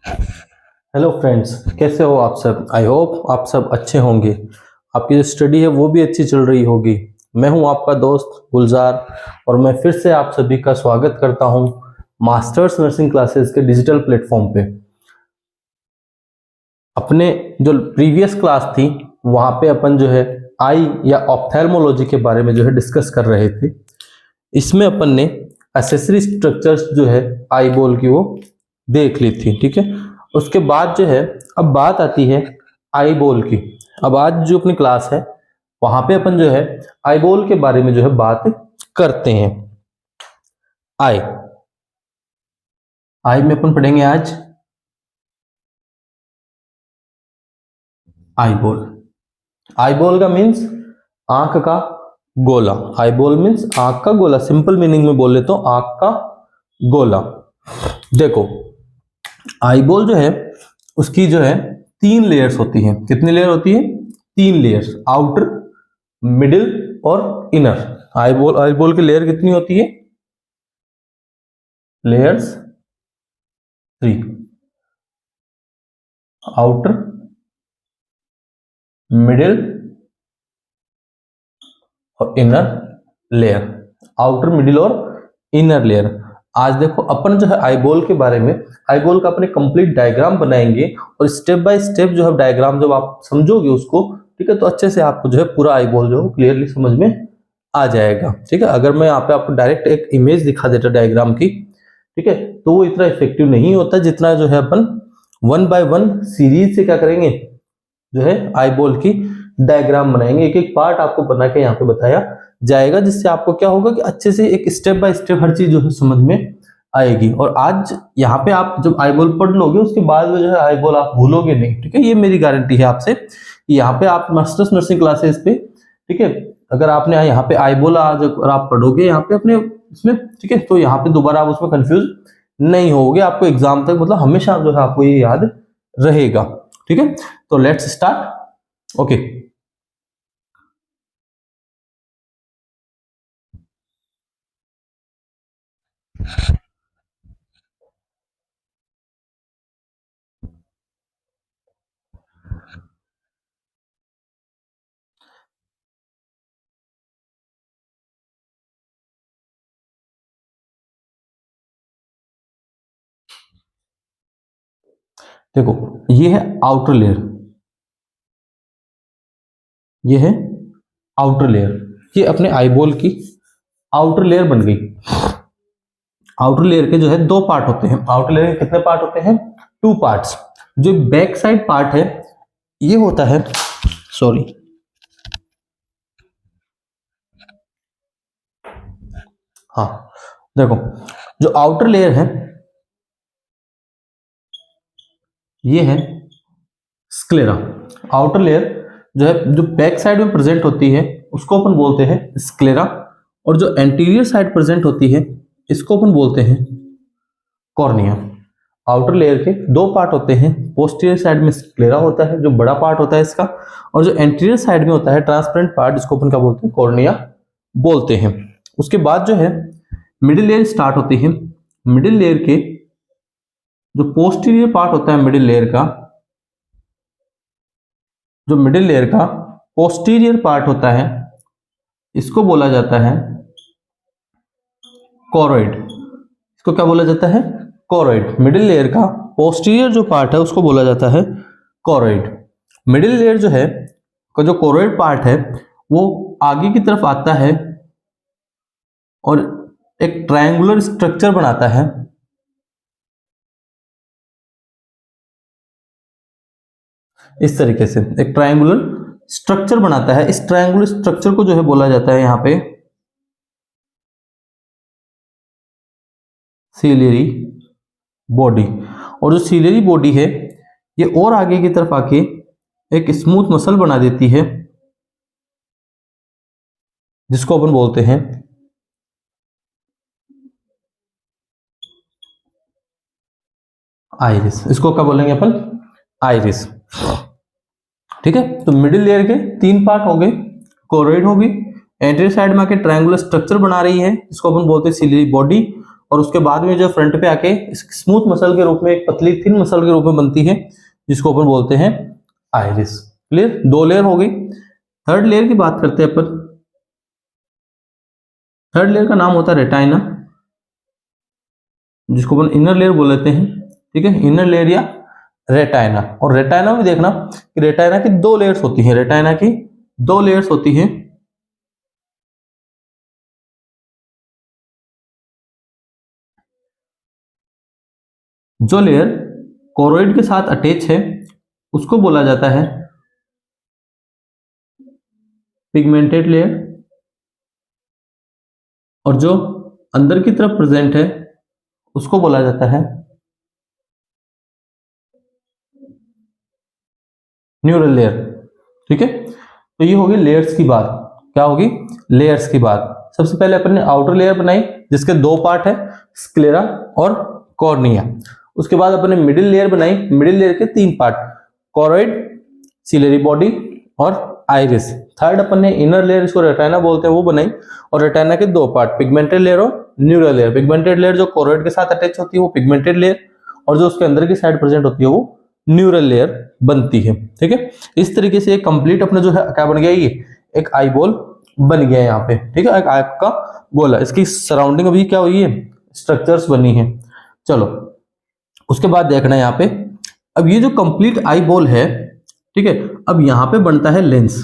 Hello friends, कैसे हो आप सब। आई होप आप सब अच्छे होंगे। आपकी जो स्टडी है वो भी अच्छी चल रही होगी। मैं हूं आपका दोस्त गुलजार और मैं फिर से आप सभी का स्वागत करता हूं मास्टर्स नर्सिंग क्लासेस के डिजिटल प्लेटफॉर्म पे। अपने जो प्रीवियस क्लास थी वहां पे अपन जो है आई या ऑप्थेल्मोलॉजी के बारे में जो है डिस्कस कर रहे थे। इसमें अपन ने एसेसरी स्ट्रक्चर्स जो है आई बॉल की वो देख ली थी, ठीक है। उसके बाद जो है अब बात आती है आई बॉल की। अब आज जो अपनी क्लास है वहां पे अपन जो है आई बॉल के बारे में जो है बात करते हैं। आई आई में अपन पढ़ेंगे आज आई बॉल। आई बॉल का मीन्स आंख का गोला। आई बॉल मीन्स आंख का गोला। सिंपल मीनिंग में बोले तो आंख का गोला। देखो, आई बॉल जो है उसकी जो है 3 लेयर्स होती हैं। कितनी लेयर होती है? 3 लेयर्स, आउटर, मिडिल और इनर। आई बॉल की लेयर कितनी होती है? लेयर्स 3, आउटर, मिडिल और इनर लेयर। आउटर, मिडिल और इनर लेयर। आज देखो अपन जो है आई बॉल के बारे में, आई बॉल का अपने कंप्लीट डायग्राम बनाएंगे और स्टेप बाय स्टेप जो है डायग्राम जब आप समझोगे उसको, ठीक है, तो अच्छे से आपको जो है पूरा आई बॉल जो है क्लियरली समझ में आ जाएगा, ठीक है। अगर मैं यहाँ पे आपको डायरेक्ट एक इमेज दिखा देता डायग्राम की, ठीक है, तो वो इतना इफेक्टिव नहीं होता जितना जो है अपन 1 बाय 1 सीरीज से क्या करेंगे, जो है आई बॉल की डायग्राम बनाएंगे। एक एक पार्ट आपको बना के यहाँ पे बताया जाएगा, जिससे आपको क्या होगा कि अच्छे से एक स्टेप बाय स्टेप हर चीज जो है समझ में आएगी। और आज यहाँ पे आप जब आई बॉल पढ़ लोगे उसके बाद में जो है आई बॉल आप भूलोगे नहीं, ठीक है। ये मेरी गारंटी है आपसे। यहाँ पे आप मास्टर्स नर्सिंग क्लासेस पे, ठीक है, अगर आपने यहाँ पे आई बॉल आज अगर आप पढ़ोगे यहाँ पे अपने इसमें, ठीक है, तो यहाँ पे दोबारा आप उसमें कंफ्यूज नहीं होगे। आपको एग्जाम तक मतलब हमेशा जो है आपको ये याद रहेगा, ठीक है। तो लेट्स स्टार्ट। ओके, देखो ये है आउटर लेयर, ये है आउटर लेयर। ये अपने आईबॉल की आउटर लेयर बन गई। आउटर लेयर के जो है 2 पार्ट होते हैं। आउटर लेयर के कितने पार्ट होते हैं? 2 पार्ट्स। जो बैक साइड पार्ट है ये होता है, सॉरी, हाँ, देखो जो आउटर लेयर है ये है स्क्लेरा। आउटर लेयर जो है जो बैक साइड में प्रेजेंट होती है उसको अपन बोलते हैं स्क्लेरा, और जो एंटीरियर साइड प्रेजेंट होती है इसको अपन बोलते हैं कॉर्निया। आउटर लेयर के 2 पार्ट होते हैं। पोस्टीरियर साइड में स्क्लेरा होता है जो बड़ा पार्ट होता है इसका, और जो एंटीरियर साइड में होता है ट्रांसपेरेंट पार्ट, जिसको अपन क्या बोलते हैं? कॉर्निया बोलते हैं। उसके बाद जो है मिडिल लेयर स्टार्ट होती है। मिडिल लेयर के जो पोस्टीरियर पार्ट होता है मिडिल लेयर का, जो मिडिल लेयर का पोस्टीरियर पार्ट होता है इसको बोला जाता है कोरोइड। इसको क्या बोला जाता है? कोरोइड। मिडिल लेयर का पोस्टीरियर जो पार्ट है उसको बोला जाता है कोरोइड। मिडिल लेयर जो है का जो कोरोइड पार्ट है वो आगे की तरफ आता है और एक ट्रायंगुलर स्ट्रक्चर बनाता है। इस तरीके से एक ट्रायंगुलर स्ट्रक्चर बनाता है। इस ट्रायंगुलर स्ट्रक्चर को जो है बोला जाता है यहाँ पे सीलियरी बॉडी। और जो सीलियरी बॉडी है ये और आगे की तरफ आके एक स्मूथ मसल बना देती है जिसको अपन बोलते हैं आइरिस। इसको क्या बोलेंगे अपन? आइरिस, ठीक है। तो मिडिल लेयर के 3 पार्ट हो गए। कोरोइड होगी, एंटीरियर साइड में आके ट्रायंगुलर स्ट्रक्चर बना रही है जिसको अपन बोलते हैं सीलियरी बॉडी, और उसके बाद में जो फ्रंट पे आके स्मूथ मसल के रूप में, एक पतली थिन मसल के रूप में बनती है, जिसको अपन बोलते हैं आइरिस। क्लियर, 2 लेयर हो गई। थर्ड लेयर की बात करते हैं अपन। थर्ड लेयर का नाम होता है रेटाइना, जिसको अपन इनर लेयर बोल लेते हैं। ठीक है, इनर लेयर या रेटाइना। और रेटाइना में देखना कि रेटाइना की 2 लेयर्स होती हैं, रेटाइना की 2 लेयर्स होती हैं। जो लेयर कोरोइड के साथ अटैच है उसको बोला जाता है पिगमेंटेड लेयर, और जो अंदर की तरफ प्रेजेंट है उसको बोला जाता है न्यूरल लेयर। ठीक है, तो ये होगी लेयर्स की बात। क्या होगी? लेयर्स की बात। सबसे पहले अपन ने आउटर लेयर बनाई जिसके 2 पार्ट है, स्क्लेरा और कॉर्निया। उसके बाद अपन ने मिडिल लेयर बनाई, मिडिल लेयर के 3 पार्ट, कोरोइड, सिलेरी बॉडी और आइरिस। थर्ड अपन ने इनर लेयर, इसको रेटाइना बोलते हैं, वो बनाई। और रेटाइना के 2 पार्ट, पिगमेंटेड लेयर और न्यूरल लेयर। पिगमेंटेड लेयर जो कोरोइड के साथ अटैच होती है वो पिगमेंटेड लेयर, और जो उसके अंदर की साइड प्रेजेंट होती है वो न्यूरल लेयर बनती है। ठीक है, इस तरीके से कंप्लीट अपना जो है क्या बन गया, ये एक आई बॉल बन गया है यहाँ पे। ठीक है, एक आई का गोला, इसकी सराउंडिंग अभी क्या हुई है, स्ट्रक्चर्स बनी है। चलो उसके बाद देखना है यहाँ पे, अब ये जो कंप्लीट आई बॉल है, ठीक है, अब यहाँ पे बनता है लेंस,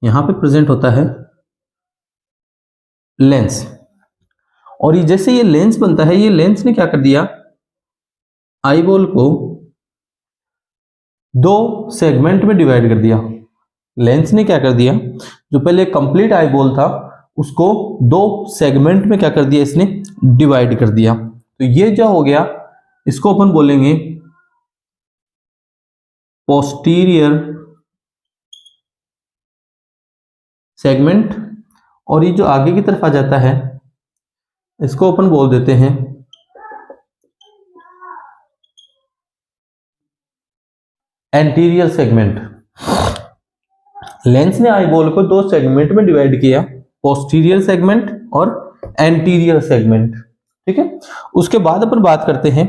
यहाँ पे प्रेजेंट होता है लेंस। और ये जैसे ये लेंस बनता है, ये लेंस ने क्या कर दिया, आई बॉल को 2 सेगमेंट में डिवाइड कर दिया। लेंस ने क्या कर दिया, जो पहले कंप्लीट आई बॉल था उसको 2 सेगमेंट में क्या कर दिया, इसने डिवाइड कर दिया। तो ये जो हो गया, इसको अपन बोलेंगे पोस्टीरियर सेगमेंट। और ये जो आगे की तरफ आ जाता है इसको अपन बोल देते हैं एंटीरियर सेगमेंट। लेंस ने आई बॉल को 2 सेगमेंट में डिवाइड किया, पोस्टीरियर सेगमेंट और एंटीरियर सेगमेंट। ठीक है, उसके बाद अपन बात करते हैं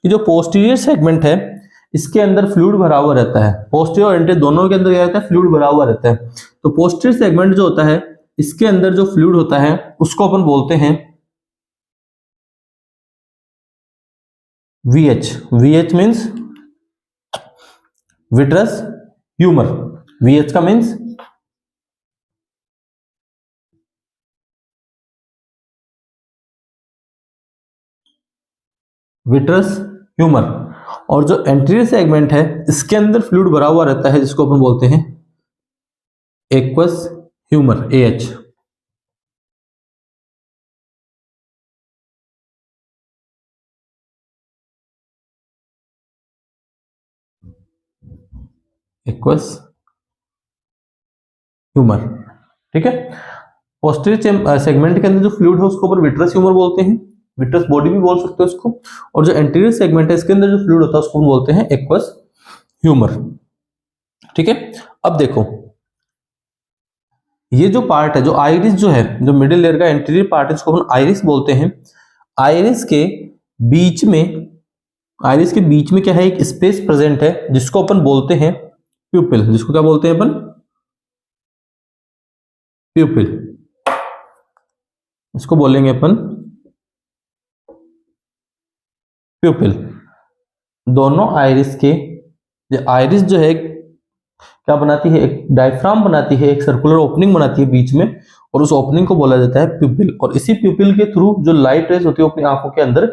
कि जो पोस्टीरियर सेगमेंट है इसके अंदर फ्लूइड भरा हुआ रहता है। पोस्टीरियर और एंटीरियर दोनों के अंदर क्या रहता है, फ्लूइड भरा हुआ रहता है। तो पोस्टीरियर सेगमेंट जो होता है इसके अंदर जो फ्लूइड होता है उसको अपन बोलते हैं VH। VH means vitreous humour. VH का मीन्स विट्रस ह्यूमर। और जो एंटीरियर सेगमेंट है इसके अंदर फ्लूइड भरा हुआ रहता है, जिसको अपन बोलते हैं aqueous humour, AH। Aqueous humour. ठीक है, पोस्टीरियर सेगमेंट के अंदर जो फ्लूइड है उसको अपन विट्रस ह्यूमर बोलते हैं, विट्रस बॉडी भी बोल सकते हैं उसको। और जो एंटीरियर सेगमेंट है इसके अंदर जो फ्लूइड होता है उसको बोलते हैं एक्वस ह्यूमर। ठीक है, अब देखो ये जो पार्ट है, जो आइरिस जो है, जो मिडिल लेयर का एंटीरियर पार्ट है, इसको हम आइरिस बोलते हैं। आइरिस के बीच में, आइरिस के बीच में क्या है, एक स्पेस प्रेजेंट है जिसको अपन बोलते हैं प्यूपिल। जिसको क्या बोलते हैं अपन, प्यूपिल। इसको बोलेंगे अपन प्यूपिल। दोनों आइरिस के, आइरिस जो है क्या बनाती है, एक डायफ्राम बनाती है, एक सर्कुलर ओपनिंग बनाती है बीच में, और उस ओपनिंग को बोला जाता है प्यूपिल। और इसी प्यूपिल के थ्रू जो लाइट रेज होती है वो अपनी आंखों के अंदर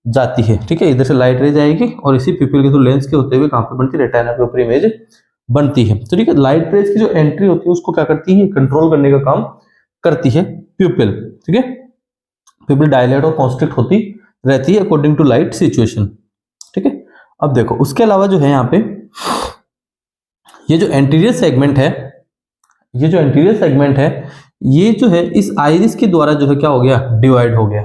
जाती है। ठीक है, इधर से लाइट रेज आएगी और इसी प्यूपिल के थ्रू लेंस के होते हुए कहां पे बनती है, रेटिना के ऊपर इमेज बनती है। तो ठीक है, लाइट रेज की जो एंट्री होती है उसको क्या करती है, कंट्रोल करने का काम करती है प्यूपिल। ठीक है, प्यूपिल डायलेट और कॉन्स्ट्रिक्ट होती रहती है अकॉर्डिंग टू लाइट सिचुएशन। ठीक है, अब देखो उसके अलावा जो है यहाँ पे ये जो एंटीरियर सेगमेंट है, ये जो एंटीरियर सेगमेंट है ये जो है इस आइरिस के द्वारा जो है क्या हो गया, डिवाइड हो गया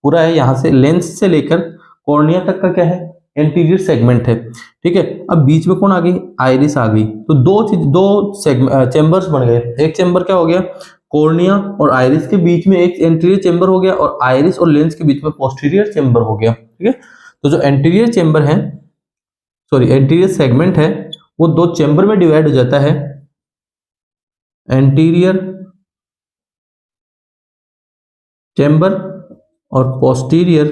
पूरा है। यहां से लेंस से लेकर कॉर्निया तक का क्या है, एंटीरियर सेगमेंट है। ठीक है, अब बीच में कौन आ गई, आइरिस आ गई। तो दो चेम्बर्स बन गए। एक चेम्बर क्या हो गया, कॉर्निया और आइरिस के बीच में एक एंटीरियर चेंबर हो गया और आइरिस और लेंस के बीच में पोस्टीरियर चेंबर हो गया। ठीक है, तो जो एंटीरियर चेंबर है, सॉरी एंटीरियर सेगमेंट है, वो दो चेंबर में डिवाइड हो जाता है, एंटीरियर चेंबर और पोस्टीरियर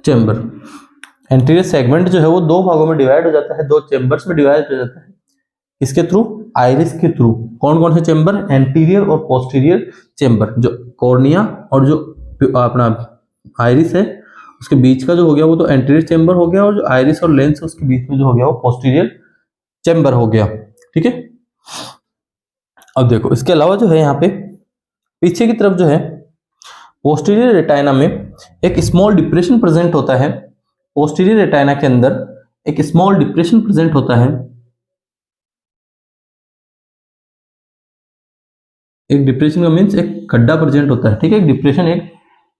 चेंबर। एंटीरियर सेगमेंट जो है वो दो भागों में डिवाइड हो जाता है, दो चेंबर्स में डिवाइड हो जाता है। इसके थ्रू, आइरिस के थ्रू। कौन कौन से चेंबर? एंटीरियर और पोस्टीरियर चेंबर। जो कॉर्निया और जो अपना आइरिस है उसके बीच का जो हो गया वो तो एंटीरियर चेंबर हो गया, और जो आइरिस और लेंस है उसके बीच में जो हो गया वो पोस्टीरियर चेंबर हो गया। ठीक है, अब देखो इसके अलावा जो है यहाँ पे पीछे की तरफ जो है पोस्टीरियर रेटाइना में एक स्मॉल डिप्रेशन प्रेजेंट होता है। पोस्टीरियर रेटाइना के अंदर एक स्मॉल डिप्रेशन प्रेजेंट होता है, एक डिप्रेशन का मीन्स एक गड्ढा प्रेजेंट होता है। ठीक है, एक डिप्रेशन, एक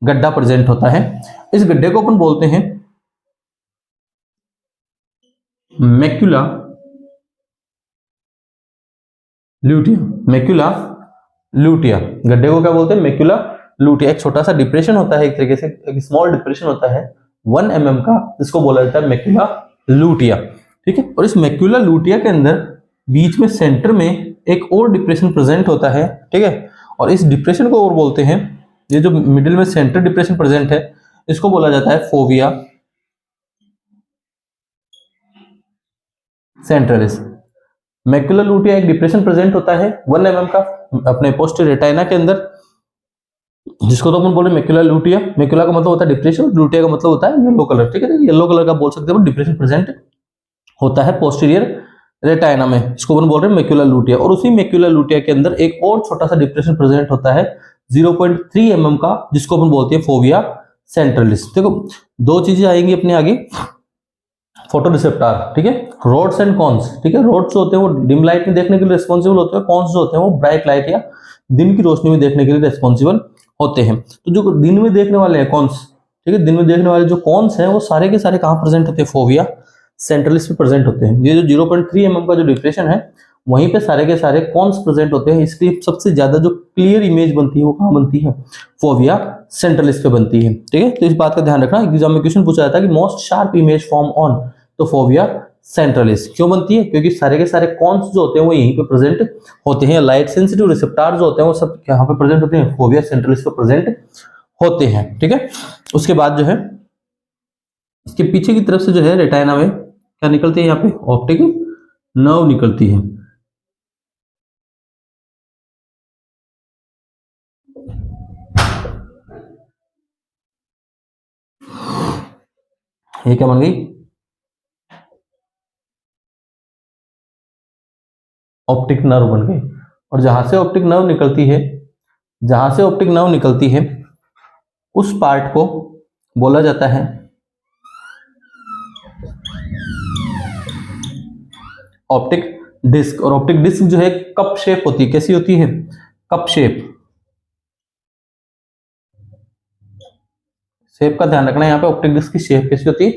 गड्ढा प्रेजेंट होता है। इस गड्ढे को अपन बोलते हैं मैक्यूला ल्यूटिया। मैक्यूला ल्यूटिया, गड्ढे को क्या बोलते हैं? Macula lutea. एक छोटा सा डिप्रेशन होता है, एक तरीके से एक स्मॉल डिप्रेशन होता है 1 mm का, इसको बोला जाता है मैक्यूला ल्यूटिया। ठीक है, और इस मैक्यूला ल्यूटिया के अंदर बीच में सेंटर में एक और डिप्रेशन प्रेजेंट होता है। ठीक है, और इस डिप्रेशन को और बोलते हैं, ये जो मिडिल में सेंटर डिप्रेशन प्रेजेंट है इसको बोला जाता है फोविया सेंट्रलिस। मैक्यूला ल्यूटिया एक डिप्रेशन प्रेजेंट होता है 1 mm का अपने पोस्टीरियर रेटाइना के अंदर, जिसको तो अपन बोले मैक्यूला ल्यूटिया। मैक्यूला का मतलब होता है डिप्रेशन, ल्यूटिया का मतलब होता है येलो कलर। ठीक है, येलो कलर का बोल सकते हैं, डिप्रेशन प्रेजेंट होता है पोस्टीरियर रेटाइना में, इसको अपन बोल रहे हैं मैक्यूला ल्यूटिया। और उसी मैक्यूला ल्यूटिया के अंदर एक और छोटा सा डिप्रेशन प्रेजेंट होता है 0.3 mm का, जिसको अपन बोलते हैं फोविया सेंट्रलिस। देखो दो चीजें आएंगी अपने आगे, फोटो रिसेप्टर। ठीक है, रोड्स एंड कॉन्स। ठीक है, रोड्स होते हैं वो डिम लाइट में देखने के लिए रिस्पॉन्सिबल होते हैं, कॉन्स जो होते हैं वो ब्राइट लाइट या दिन की रोशनी में देखने के लिए रिस्पॉन्सिबल होते हैं। तो जो दिन में देखने वाले हैं कॉन्स, ठीक है, दिन में देखने वाले जो कॉन्स हैं वो सारे के सारे कहाँ प्रेजेंट होते हैं? फोविया सेंट्रलिस पे प्रेजेंट होते हैं। ये जो 0.3 mm का जो डिप्रेशन है वहीं पे सारे के सारे कॉन्स प्रेजेंट होते हैं, इसलिए सबसे ज्यादा जो क्लियर इमेज बनती है वो कहाँ बनती है? फोविया सेंट्रलिस पे बनती है। ठीक है, तो इस बात का ध्यान रखना, एग्जाम में क्वेश्चन पूछा जाता है कि most sharp image form on, तो फोविया सेंट्रलिस क्यों बनती है? क्योंकि सारे के सारे कॉन्स जो होते हैं वो यहीं पे प्रेजेंट होते हैं। लाइट सेंसिटिव रिसेप्टर जो होते हैं वो सब यहाँ पे प्रेजेंट होते हैं, फोविया सेंट्रलिस पे प्रेजेंट होते हैं। ठीक है, उसके बाद जो है इसके पीछे की तरफ से जो है रेटाइना में क्या निकलती है? यहाँ पे ऑप्टिक नर्व निकलती है। ये क्या बन गई? ऑप्टिक नर्व बन गई। और जहां से ऑप्टिक नर्व निकलती है, जहां से ऑप्टिक नर्व निकलती है उस पार्ट को बोला जाता है ऑप्टिक डिस्क। और ऑप्टिक डिस्क जो है कप शेप होती है। कैसी होती है? Cup shape. शेप का ध्यान रखना, यहाँ पे ऑप्टिक डिस्क की शेप कैसी होती है?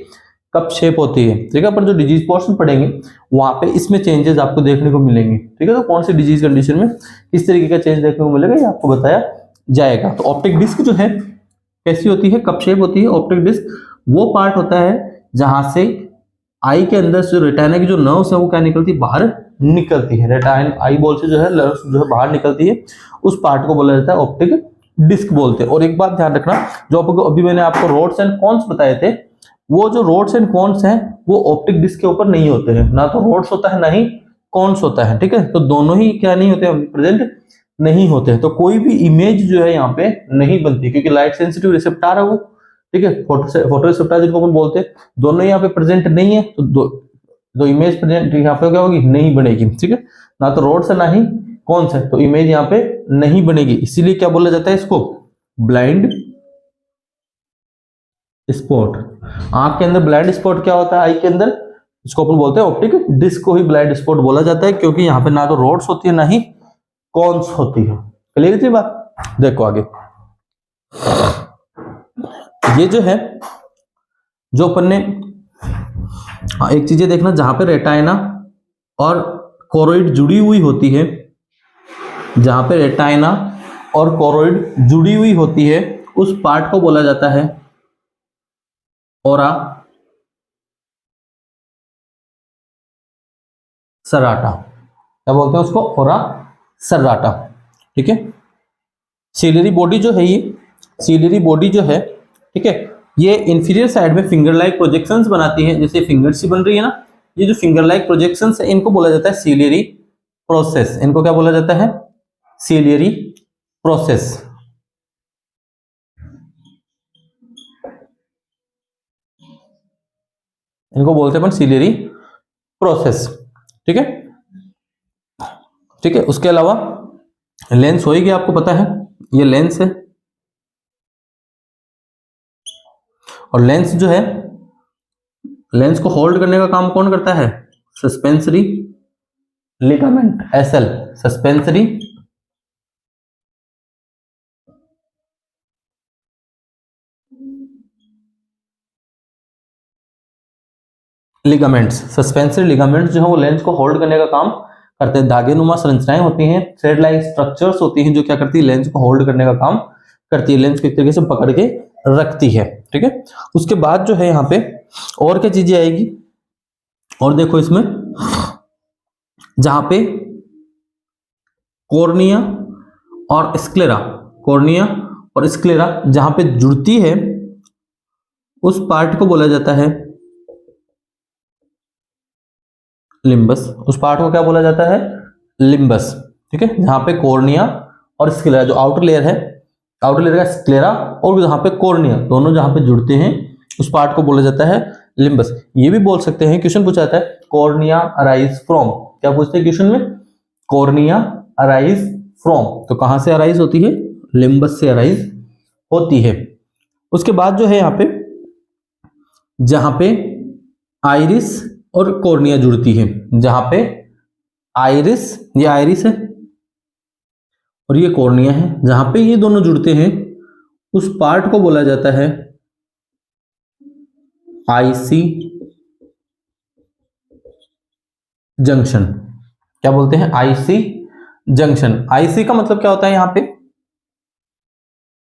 कप शेप होती है। ठीक है, पर जो डिजीज पोर्शन पढ़ेंगे वहां पे इसमें चेंजेस आपको देखने को मिलेंगे। ठीक है, तो कौन सी डिजीज कंडीशन में किस तरीके का चेंज देखने को मिलेगा ये आपको बताया जाएगा। तो ऑप्टिक डिस्क जो है कैसी होती है? कप शेप होती है। ऑप्टिक डिस्क वो पार्ट होता है जहां से आई के अंदर से रेटाइना की जो नर्व्स है वो क्या निकलती है? बाहर निकलती है। रेटाइन आई बॉल से जो है नर्व्स जो है बाहर निकलती है, उस पार्ट को बोला जाता है ऑप्टिक डिस्क बोलते हैं। और एक बात ध्यान रखना, जो आपको अभी मैंने आपको रोड्स एंड कॉन्स बताए थे, वो जो रोड्स एंड कॉन्स हैं वो ऑप्टिक डिस्क के ऊपर नहीं होते हैं, ना तो रोड्स होता है ना ही कॉन्स होता है। ठीक है, तो दोनों ही क्या नहीं होते हैं? प्रेजेंट नहीं होते हैं। तो कोई भी इमेज जो है यहाँ पे नहीं बनती, क्योंकि लाइट सेंसिटिव रिसेप्टर है वो। ठीक है, फोटो रिसेप्टर जिनको अपन बोलते हैं, दोनों यहाँ पे प्रेजेंट नहीं है, तो दो इमेज प्रेजेंट यहाँ पे क्या होगी? नहीं बनेगी। ठीक है, ना तो रोड्स है ना ही कॉन्स है, तो इमेज यहाँ पे नहीं बनेगी। इसीलिए क्या बोला जाता है इसको? Blind spot. आंख के अंदर ब्लाइंड स्पॉट क्या होता है? आई के अंदर, इसको अपन बोलते हैं ऑप्टिक डिस्क को ही ब्लाइंड स्पॉट बोला जाता है, क्योंकि यहाँ पे ना तो रोड्स होती है ना ही कॉन्स होती है। क्लियर थी बात? देखो आगे, ये जो है जो अपन ने एक चीजें देखना, जहां पे रेटाइना और कोरोइड जुड़ी हुई होती है, जहां पे रेटाइना और कोरोइड जुड़ी हुई होती है, उस पार्ट को बोला जाता है ओरा सर्राटा। क्या बोलते हैं उसको? ओरा सर्राटा। ठीक है। सीलियरी बॉडी जो है, ये सीलियरी बॉडी जो है, ठीक है, ये इंफीरियर साइड में फिंगर लाइक प्रोजेक्शंस बनाती है, जैसे फिंगर सी बन रही है ना, ये जो फिंगर लाइक प्रोजेक्शंस है इनको बोला जाता है सीलियरी प्रोसेस। इनको क्या बोला जाता है? Ciliary process. इनको बोलते हैं अपन सीलियरी प्रोसेस। ठीक है। ठीक है। उसके अलावा लेंस होएगी, आपको पता है ये लेंस है, और लेंस जो है, लेंस को होल्ड करने का काम कौन करता है? Suspensory ligament, SL, suspensory ligaments. Suspensory ligaments जो है वो लेंस को होल्ड करने का काम करते हैं। धागे नुमा संरचनाएं होती हैं, थ्रेड लाइक स्ट्रक्चर्स होती हैं, जो क्या करती है? लेंस को होल्ड करने का काम करती है, लेंस को एक तरीके से पकड़ के रखती है। ठीक है। उसके बाद जो है यहाँ पे और क्या चीजें आएगी, और देखो इसमें जहां पे कॉर्निया और स्क्लेरा, कॉर्निया और स्क्लेरा जहां पे जुड़ती है, उस पार्ट को बोला जाता है लिम्बस। उस पार्ट को क्या बोला जाता है? लिम्बस। ठीक है। जहां पे कॉर्निया और स्क्लेरा, जो आउटर लेयर है, आउटर लेयर का स्क्लेरा, और जहां पे कॉर्निया, दोनों जहां पे जुड़ते हैं, उस पार्ट को बोला जाता है लिम्बस। ये भी बोल सकते हैं, क्वेश्चन पूछा जाता है कॉर्निया अराइज फ्रॉम। क्या पूछते हैं क्वेश्चन में? कॉर्निया अराइज फ्रॉम, तो कहां से अराइज होती है? लिम्बस से अराइज होती है। उसके बाद जो है यहाँ पे, जहां पे आइरिस और कॉर्निया जुड़ती है, जहां पे आइरिस, ये आइरिस है और ये कॉर्निया है, जहां पे ये दोनों जुड़ते हैं, उस पार्ट को बोला जाता है आईसी जंक्शन। क्या बोलते हैं? IC junction. आईसी का मतलब क्या होता है यहां पे?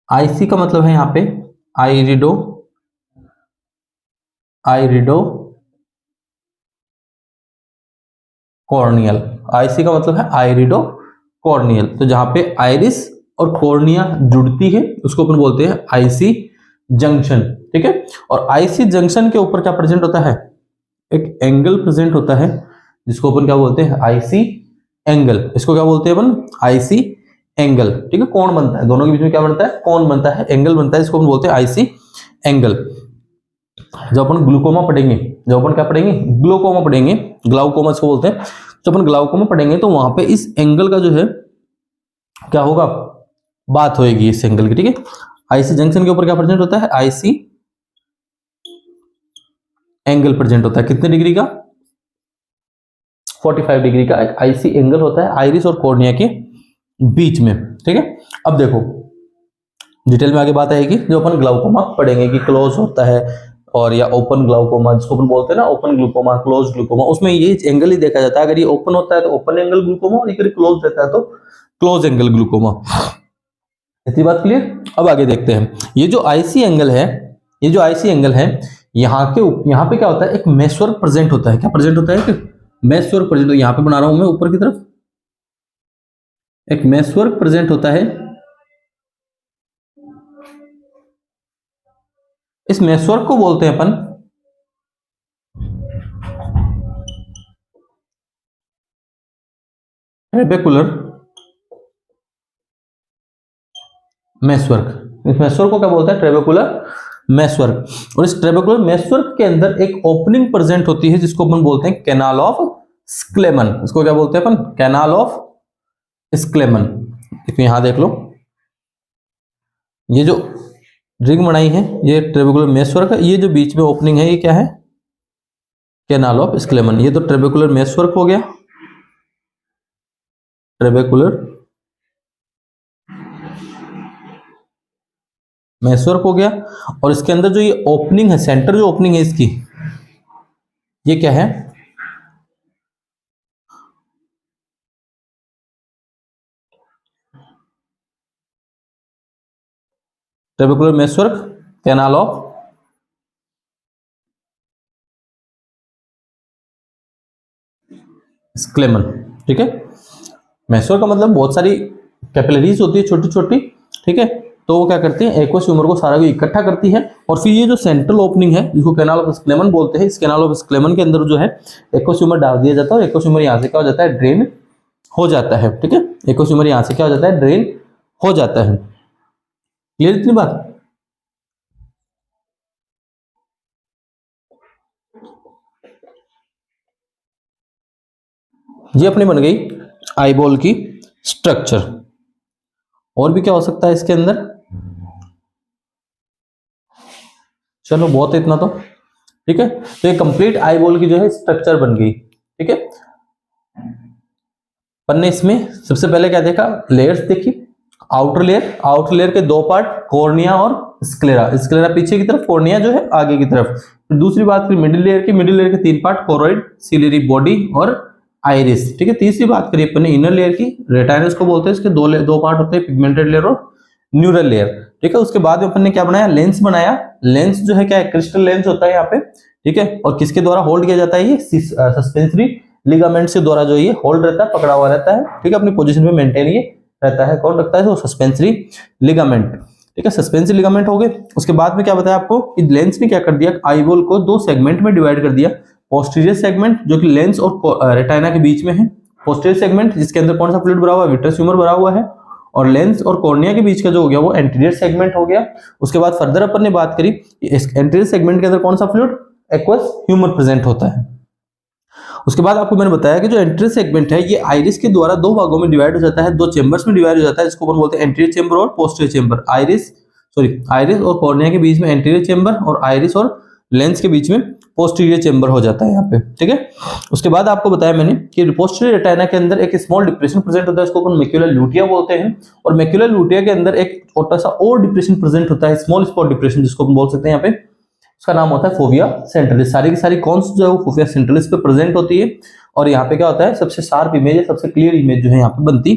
आईसी का मतलब है यहां पे आइरिडो, आइरिडो कॉर्नियल। आईसी का मतलब है आइरिडो कॉर्नियल। तो जहां पे आइरिस और कॉर्निया जुड़ती है, उसको अपन बोलते हैं आईसी जंक्शन। ठीक है। और आईसी जंक्शन के ऊपर क्या प्रेजेंट होता है? एक एंगल प्रेजेंट होता है, जिसको अपन क्या बोलते हैं? IC angle. इसको क्या बोलते हैं अपन? IC angle. ठीक है। कौन बनता है दोनों के बीच में? क्या बनता है? कौन बनता है? एंगल बनता है, इसको अपन बोलते हैं आईसी एंगल। जब अपन ग्लूकोमा पढ़ेंगे, जब अपन क्या पढ़ेंगे? ग्लूकोमा पढ़ेंगे, ग्लाउकोमा इसको बोलते हैं। जब अपन ग्लाउकोमा पढ़ेंगे तो वहां पे इस एंगल का जो है क्या होगा? बात होगी इस एंगल की। ठीक है। आईसी जंक्शन के ऊपर क्या प्रेजेंट होता है? आईसी एंगल प्रेजेंट होता है। कितने डिग्री का? 45 डिग्री का एक आईसी एंगल होता है आइरिस और कॉर्निया के बीच में। ठीक है। अब देखो डिटेल में आगे बात आएगी जो अपन ग्लाउकोमा पढ़ेंगे कि क्लोज होता है और या ओपन ग्लाउकोमा, जिसको अपन बोलते हैं ना ओपन ग्लूकोमा, क्लोज ग्लूकोमा, उसमें ये एंगल ही देखा जाता है। अगर ये ओपन होता है तो ओपन एंगल ग्लूकोमा, और अगर क्लोज रहता है तो क्लोज एंगल ग्लूकोमा। इतनी बात क्लियर? अब आगे देखते हैं। ये जो आईसी एंगल है, ये जो आईसी एंगल है, यहाँ पे क्या होता है? एक मेसवर्क प्रेजेंट होता है। क्या प्रेजेंट होता है? कि मेसवर्क प्रेजेंट। यहाँ पे बना रहा हूं मैं ऊपर की तरफ, एक मेसवर्क प्रेजेंट होता है। इस मेसवर्क को बोलते हैं अपन ट्रेबेकुलर मेसवर्क। इस मेसवर्क को क्या बोलते हैं? ट्रेबेकुलर मेसवर्क। और इस ट्रेबेकुलर मेसवर्क के अंदर एक ओपनिंग प्रेजेंट होती है, जिसको अपन बोलते हैं कैनाल ऑफ स्क्लेमन। इसको क्या बोलते हैं अपन? Canal of स्क्लेमन। यहां देख लो, ये जो रिंग बनाई है ये ट्रेबेकुलर मेसवर्क है। ये जो बीच में ओपनिंग है ये क्या है? Canal of Schlemm. ये तो ट्रेबेकुलर मेसवर्क हो गया, ट्रेबेकुलर मेसवर्क हो गया। और इसके अंदर जो ये ओपनिंग है, सेंटर जो ओपनिंग है इसकी, ये क्या है? ट्रेबेकुलर मेसवर्क, कैनाल ऑफ स्क्लेमन। ठीक है, मेसवर्क का मतलब बहुत सारी कैपिलरीज होती है छोटी छोटी, ठीक है, तो वो क्या करती है, एक्वस ह्यूमर को सारा को इकट्ठा करती है, और फिर ये जो सेंट्रल ओपनिंग है जिसको कैनाल ऑफ स्क्लेमन बोलते हैं, इस कैनाल ऑफ स्क्लेमन के अंदर जो है एक्वस ह्यूमर डाल दिया जाता है, और एक्वस ह्यूमर यहाँ से क्या हो जाता है, ड्रेन हो जाता है। ठीक है, एक्वस ह्यूमर यहाँ से क्या हो जाता है, ड्रेन हो जाता है। क्लियर इतनी बात? ये अपनी बन गई आईबॉल की स्ट्रक्चर। और भी क्या हो सकता है इसके अंदर? चलो बहुत है इतना तो। ठीक है, तो ये कंप्लीट आईबॉल की जो है स्ट्रक्चर बन गई। ठीक है, अपन ने इसमें सबसे पहले क्या देखा, लेयर्स देखी। आउटर लेयर, आउटर लेयर के दो पार्ट, कॉर्निया और स्क्लेरा, स्क्लेरा पीछे की तरफ, कॉर्निया जो है आगे की तरफ। फिर दूसरी बात करी मिडिल लेयर की, मिडिल लेयर के तीन पार्ट, कोरोइड, सिलियरी बॉडी और आइरिस। ठीक है, तीसरी बात करी अपन ने इनर लेयर की, रेटाइनस को बोलते हैं, इसके दो पार्ट होते हैं, पिगमेंटेड लेयर और न्यूरल लेयर। ठीक है, उसके बाद में अपन ने क्या बनाया, लेंस बनाया। लेंस जो है क्या है, क्रिस्टल लेंस होता है यहाँ पे। ठीक है, और किसके द्वारा होल्ड किया जाता है, ये सस्पेंसरी लिगामेंट से द्वारा जो ये होल्ड रहता है, पकड़ा हुआ रहता है। ठीक है, अपनी पोजीशन पे मेंटेन ये रहता है। कौन रखता है, वो सस्पेंसरी लिगामेंट। ठीक है, सस्पेंसरी लिगामेंट हो गए। उसके बाद में क्या बताया आपको, कि लेंस ने क्या कर दिया, आईबॉल को दो सेगमेंट में डिवाइड कर दिया। पोस्टीरियर सेगमेंट जो कि लेंस और रेटाइना के बीच में है, पोस्टीरियर सेगमेंट जिसके अंदर कौन सा फ्लूइड भरा हुआ है, विट्रस ह्यूमर भरा हुआ है, और लेंस और कॉर्निया के बीच का जो हो गया वो एंटीरियर सेगमेंट हो गया। उसके बाद फर्दर अपन ने बात करी, इस एंटीरियर सेगमेंट के अंदर कौन सा फ्लूइड, एक्वस ह्यूमर प्रेजेंट होता है। उसके बाद आपको मैंने बताया कि जो एंटीरियर सेगमेंट है ये आइरिस के द्वारा दो भागों में डिवाइड हो जाता है, दो चेंबर्स में डिवाइड हो जाता है, जिसको अपन बोलते हैं एंटीरियर चेंबर और पोस्टीरियर चेंबर। आइरिस और कॉर्निया के बीच में एंटीरियर चेंबर, और आइरिस और लेंस के बीच में पोस्टीरियर चेंबर हो जाता है यहाँ पे। ठीक है, उसके बाद आपको बताया मैंने कि पोस्टीरियर रेटाइना के अंदर एक स्मॉल डिप्रेशन प्रेजेंट होता है, इसको अपन मैक्यूलर लूटिया बोलते हैं, और मैक्यूलर लूटिया के अंदर एक छोटा सा और डिप्रेशन प्रेजेंट होता है, स्मॉल स्पॉट डिप्रेशन जिसको अपन बोल सकते हैं यहाँ पे, उसका नाम होता है फोविया सेंट्रलिस। सारी की सारी कॉन्स जो है वो फोविया सेंट्रलिस पे प्रेजेंट होती है, और यहाँ पे क्या होता है, सबसे शार्प इमेज है, सबसे क्लियर इमेज जो है यहाँ पे बनती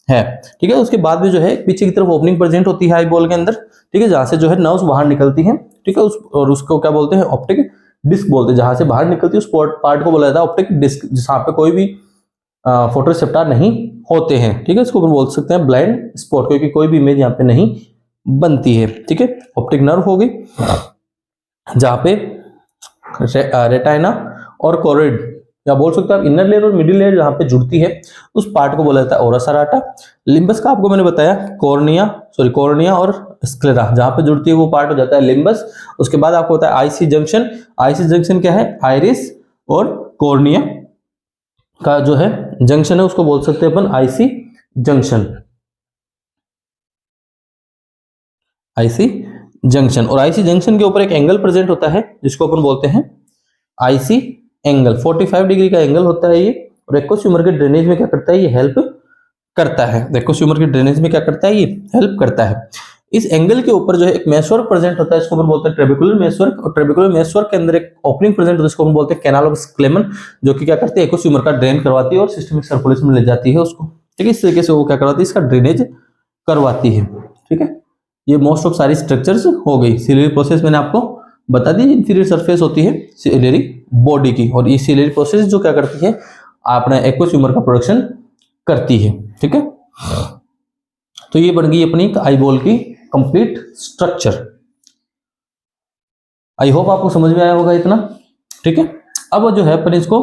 है। ठीक है, उसके बाद में जो है पीछे की तरफ ओपनिंग प्रेजेंट होती है आई बॉल के अंदर। ठीक है, जहां से जो है नर्व्स बाहर निकलती हैं। ठीक है, और उसको क्या बोलते हैं, ऑप्टिक डिस्क बोलते हैं। जहां से बाहर निकलती है उस पार्ट को बोला जाता है ऑप्टिक डिस्क, जहां पे कोई भी फोटोरिसेप्टर नहीं होते हैं। ठीक है, इसको अपन बोल सकते हैं ब्लाइंड स्पॉट, क्योंकि कोई भी इमेज यहाँ पे नहीं बनती है। ठीक है, ऑप्टिक नर्व हो गई जहां पे रेटाइना और कोरोइड, या बोल सकते हैं आप इनर लेयर और मिडिल लेयर जहां पे जुड़ती है, उस पार्ट को बोला जाता है ओरस अराटा। लिम्बस का आपको मैंने बताया, कॉर्निया और स्क्लेरा जहां पे जुड़ती है वो पार्ट हो जाता है लिम्बस। उसके बाद आपको होता है आईसी जंक्शन। आईसी जंक्शन क्या है, आइरिस और कॉर्निया का जो है जंक्शन है, उसको बोल सकते हैं अपन आईसी जंक्शन। आईसी जंक्शन, और आईसी जंक्शन के ऊपर एक एंगल प्रेजेंट होता है जिसको अपन बोलते हैं आईसी एंगल। 45 डिग्री का एंगल होता है ये, और एक्वस ह्यूमर के ड्रेनेज में क्या करता है, ये हेल्प करता है। एक्वस ह्यूमर के ड्रेनेज में क्या करता है, ये हेल्प करता है। इस एंगल के ऊपर जो है एक मेसवर्क प्रेजेंट होता है, इसको अपन बोलते हैं ट्रेबेकुलर मेसवर्क, और ट्रेबेकुलर मेसवर्क के अंदर एक ओपनिंग प्रेजेंट होता है, इसको हम बोलते हैं कैनाल ऑफ स्क्लेमन, जो कि क्या करती है, एक्वस ह्यूमर का ड्रेन करवाती है और सिस्टमिक सर्कुलेशन में ले जाती है उसको। ठीक है, इस तरीके से वो क्या करवाती है, इसका ड्रेनेज करवाती है। ठीक है, ये मोस्ट ऑफ सारी स्ट्रक्चर्स हो गई। सिलियरी प्रोसेस मैंने आपको बता दी, इंफीरियर सरफेस होती है सिलियरी बॉडी की, और ये सिलियरी प्रोसेस जो क्या करती है, अपना एक्वस ह्यूमर का प्रोडक्शन करती है। ठीक है, तो ये बन गई अपनी आईबॉल की कंप्लीट स्ट्रक्चर। आई होप आपको समझ में आया होगा इतना। ठीक है, अब जो है अपन इसको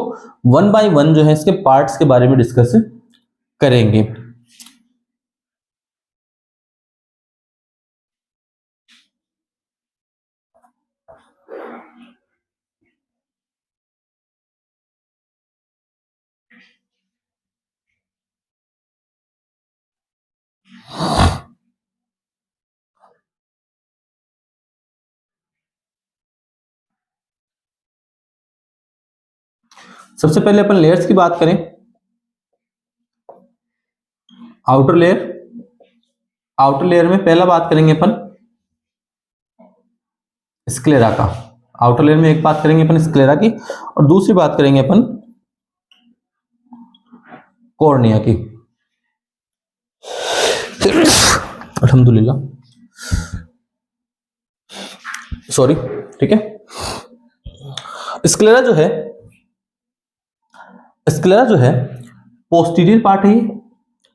वन बाय वन जो है इसके पार्ट्स के बारे में डिस्कस करेंगे। सबसे पहले अपन लेयर्स की बात करें, आउटर लेयर। आउटर लेयर में पहला बात करेंगे अपन स्क्लेरा का। आउटर लेयर में एक बात करेंगे अपन स्क्लेरा की, और दूसरी बात करेंगे अपन कॉर्निया की। अल्हम्दुलिल्लाह। सॉरी, ठीक है। स्क्लेरा जो है पोस्टीरियर पार्ट है,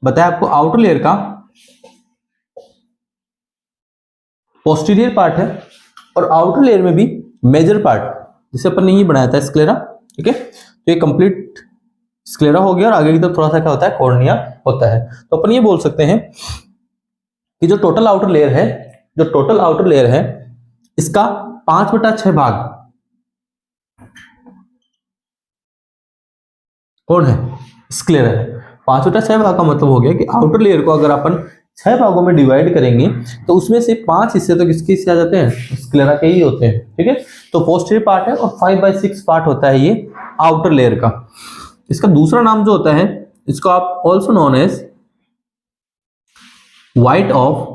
बताया आपको आउटर लेयर का पोस्टीरियर पार्ट है, और आउटर लेयर में भी मेजर पार्ट जिसे अपन ने ये बनाया था स्क्लेरा, ठीक है। तो ये कंप्लीट स्क्लेरा हो गया, और आगे की तरफ थोड़ा सा क्या होता है, कॉर्निया होता है। तो अपन ये बोल सकते हैं कि जो टोटल आउटर लेयर है इसका 5/6 भाग कौन है, स्क्लेरा है। 5/6 भाग का मतलब हो गया कि आउटर लेयर को अगर अपन 6 भागों में डिवाइड करेंगे तो उसमें से 5 हिस्से तो किसके हिस्से आ जाते हैं, स्क्लेरा के ही होते हैं, ठीक है। तो पोस्टीरियर पार्ट है, और 5/6 पार्ट होता है ये आउटर लेयर का। इसका दूसरा नाम जो होता है, इसको आप also known as white of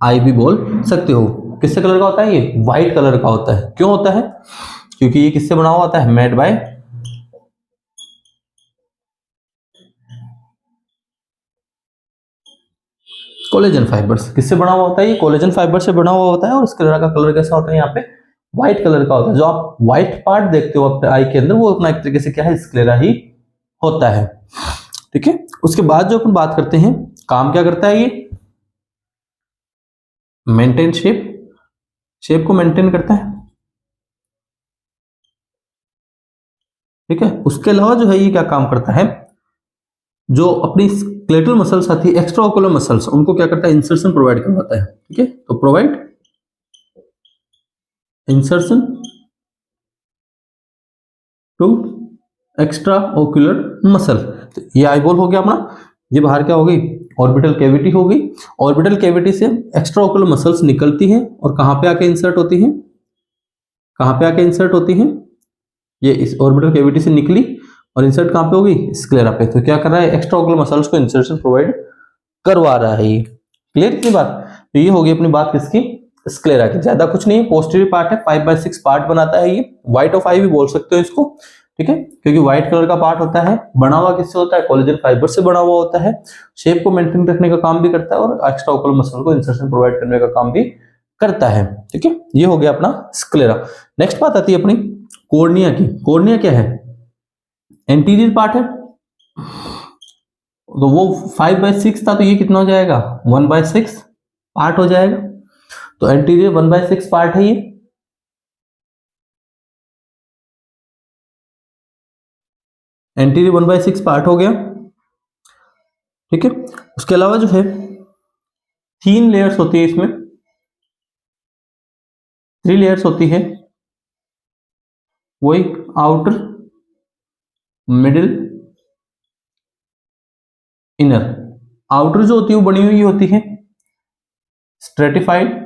eye भी बोल सकते हो। किससे कलर का होता है ये, व्हाइट कलर का होता है। क्यों होता है, क्योंकि ये किससे बना हुआ होता है, मेड बाय कोलेजन फाइबर्स। किससे बना हुआ होता है, ये कोलेजन फाइबर से बना हुआ होता है। और स्क्लेरा का कलर कैसा होता है, यहाँ पे व्हाइट कलर का होता है। जो आप व्हाइट पार्ट देखते हो अपने आई के अंदर, वो अपना एक तरीके से क्या है, स्क्लेरा ही होता है, ठीक है। उसके बाद जो अपन बात करते हैं, काम क्या करता है ये, मेंटेन शेप को मेंटेन करता है, ठीक है। उसके अलावा जो है ये क्या काम करता है, जो अपनी स्केलेटल मसल्स आती है, एक्स्ट्रा ओकुलर मसल्स, उनको क्या करता है, इंसर्शन प्रोवाइड करवाता है, ठीक है। तो provide insertion to extraocular muscle. तो ये आईबॉल हो गया अपना, ये बाहर क्या हो गई, ऑर्बिटल कैविटी हो गई। ऑर्बिटल कैविटी से एक्स्ट्रा ओकुलर मसल्स निकलती हैं और कहां पे आके इंसर्ट होती हैं, ये इस ऑर्बिटल कैविटी से निकली और इंसर्ट कहां पे होगी, स्क्लेरा पे। तो क्या कर रहा है, एक्स्ट्रा ओकुलर मसल्स को इंसर्शन प्रोवाइड करवा रहा है ये। क्लियर इतनी बात। तो ये होगी अपनी बात किसकी, स्क्लेरा की। ज्यादा कुछ नहीं, पोस्टीरियर पार्ट है, 5/6 पार्ट बनाता है ये। व्हाइट ऑफ आई भी बोल सकते हो इसको, ठीक है, क्योंकि व्हाइट कलर का पार्ट होता है, बना हुआ किससे होता है, कोलेजन फाइबर से बना हुआ होता है। शेप को मेंटेन रखने का काम भी करता है, और एक्स्ट्रा ओकुलर मसल को इंसर्शन प्रोवाइड करने का काम भी करता है, ठीक है। ये हो गया अपना स्क्लेरा। नेक्स्ट बात आती है अपनी कॉर्निया की। कॉर्निया क्या है, एंटीरियर पार्ट है, तो वो 5/6 था, तो ये कितना हो जाएगा, 1/6 पार्ट हो जाएगा। तो एंटीरियर 1/6 पार्ट है ये। एंटीरियर 1/6 पार्ट हो गया, ठीक है। उसके अलावा जो है 3 लेयर्स होती है इसमें, 3 लेयर्स होती है, वही आउटर, मिडिल, इनर। आउटर जो होती है वो बनी हुई होती है स्ट्रेटिफाइड,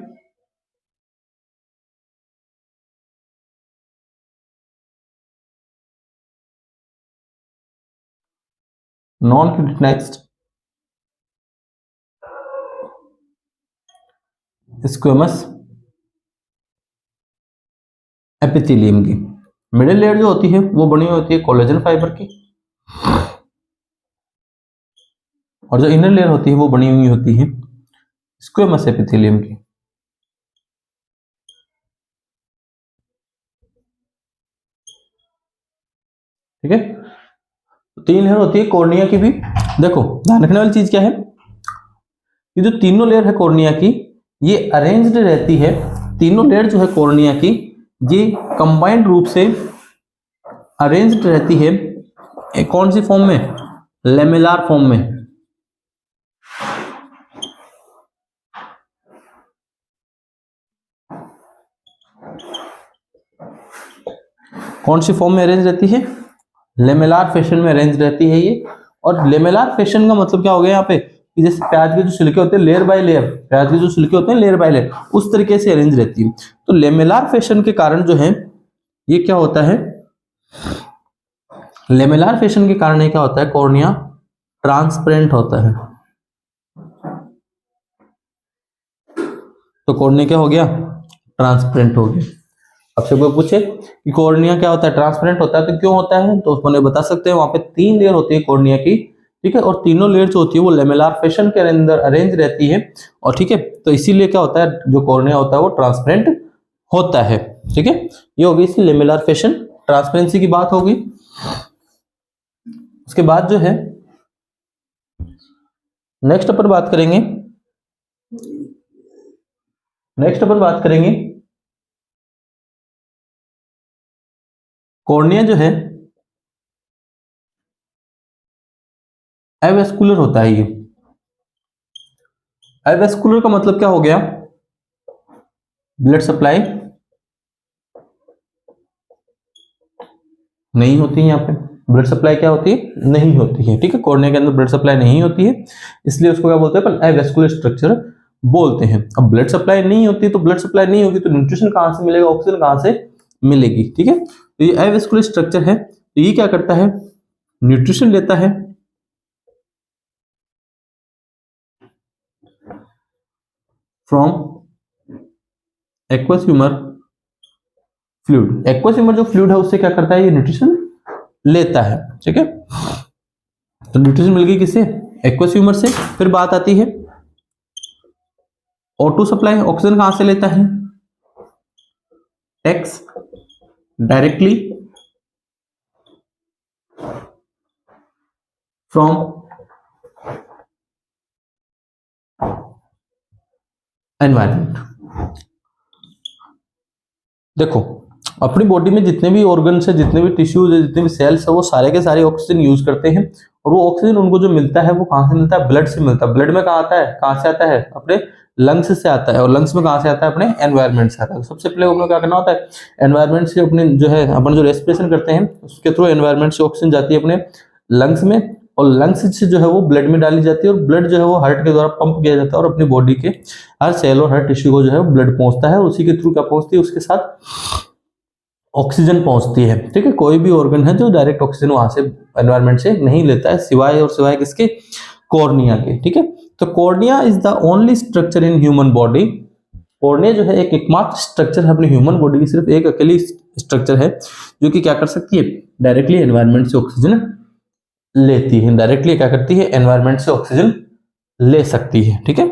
नॉन क्यूटिनाइज्ड, स्क्वेमस एपिथेलियम की। मिडिल लेयर जो होती है वो बनी हुई होती है कोलेजन फाइबर की, और जो इनर लेयर होती है वो बनी हुई होती है स्क्वेमस एपिथेलियम की, ठीक है। 3 लेयर होती है कॉर्निया की भी। देखो ध्यान रखने वाली चीज क्या है, ये जो तीनों लेयर है कॉर्निया की, ये अरेंज्ड रहती है। तीनों लेयर जो है कॉर्निया की, ये कंबाइंड रूप से अरेंज्ड रहती है कौन सी फॉर्म में, लेमेलार फॉर्म में। कौन सी फॉर्म में अरेंज रहती है, लेमेलार फैशन में अरेंज रहती है ये। और लेमेलार फैशन का मतलब क्या हो गया यहाँ पे, कि जैसे प्याज के जो छिलके होते हैं लेयर बाय लेयर, प्याज के जो छिलके होते हैं लेयर बाय लेयर, उस तरीके से अरेंज रहती है। तो लेमेलार फैशन के कारण जो है ये क्या होता है, लेमेलार फैशन के कारण ये क्या होता है, कॉर्निया ट्रांसपेरेंट होता है। तो कॉर्निया क्या हो गया, ट्रांसपेरेंट हो गया। अब से कोई पूछे कि कॉर्निया क्या होता है, ट्रांसपेरेंट होता है, तो क्यों होता है, तो उसको बता सकते हैं, वहां पे 3 लेयर होती है कॉर्निया की, ठीक है, और तीनों लेयर जो होती है वो लेमेलार फैशन के अंदर अरेंज रहती है, और ठीक है, तो इसीलिए क्या होता है, जो कॉर्निया होता है वो ट्रांसपेरेंट होता है। ठीक है, ये होगी इसकी लेमेलार फैशन, ट्रांसपेरेंसी की बात होगी। उसके बाद जो है नेक्स्ट अपन बात करेंगे, कॉर्निया जो है एवेस्कुलर होता है। ये एवेस्कुलर का मतलब क्या हो गया, ब्लड सप्लाई नहीं होती है, यहाँ पे ब्लड सप्लाई क्या होती है, नहीं होती है। ठीक है, कॉर्निया के अंदर ब्लड सप्लाई नहीं होती है, इसलिए उसको क्या बोलते हैं अपन, एवेस्कुलर स्ट्रक्चर बोलते हैं। अब ब्लड सप्लाई नहीं होती, तो ब्लड सप्लाई नहीं होगी तो न्यूट्रिशन कहां से मिलेगा, ऑक्सीजन कहां से मिलेगी। ठीक है, तो ये एवेस्कुलर स्ट्रक्चर है, तो ये क्या करता है, न्यूट्रिशन लेता है from aqueous humour fluid. Aqueous humour जो फ्लूइड है उससे क्या करता है, ये न्यूट्रिशन लेता है। ठीक है, तो न्यूट्रिशन मिल गई किससे, एक्वस ह्यूमर से। फिर बात आती है O2 सप्लाई, ऑक्सीजन कहां से लेता है, टेक्स डायरेक्टली फ्रॉम एनवायरमेंट। देखो अपनी बॉडी में जितने भी ऑर्गन्स है, जितने भी टिश्यूज है, जितने भी सेल्स है, वो सारे के सारे ऑक्सीजन यूज करते हैं, और वो ऑक्सीजन उनको जो मिलता है वो कहां से मिलता है, ब्लड से मिलता है। ब्लड में कहां आता है, कहां से आता है, अपने लंग्स से आता है, और लंग्स में कहां से आता है, अपने एनवायरमेंट से आता है। सबसे पहले हम लोग क्या करना होता है, एनवायरमेंट से अपने जो है अपन जो रेस्पिरेशन करते हैं उसके थ्रू एनवायरमेंट से ऑक्सीजन जाती है अपने लंग्स में, और लंग्स से जो है वो ब्लड में डाली जाती है, और ब्लड जो है वो हार्ट के द्वारा पंप किया जाता है, और अपनी बॉडी के हर सेल और हर टिश्यू को जो है ब्लड पहुंचता है, उसी के थ्रू क्या पहुंचती है, उसके साथ ऑक्सीजन पहुंचती है। ठीक है, कोई भी ऑर्गन है जो डायरेक्ट ऑक्सीजन वहां से एनवायरमेंट से नहीं लेता है, सिवाय किसके, कॉर्निया के। ठीक है, तो cornea is the only structure in human body. Cornea जो है एक एकमात्र स्ट्रक्चर है अपनी ह्यूमन बॉडी की, सिर्फ एक अकेली स्ट्रक्चर है जो कि क्या कर सकती है, डायरेक्टली एनवायरमेंट से ऑक्सीजन लेती है, डायरेक्टली क्या करती है, एनवायरमेंट से ऑक्सीजन ले सकती है। ठीक है,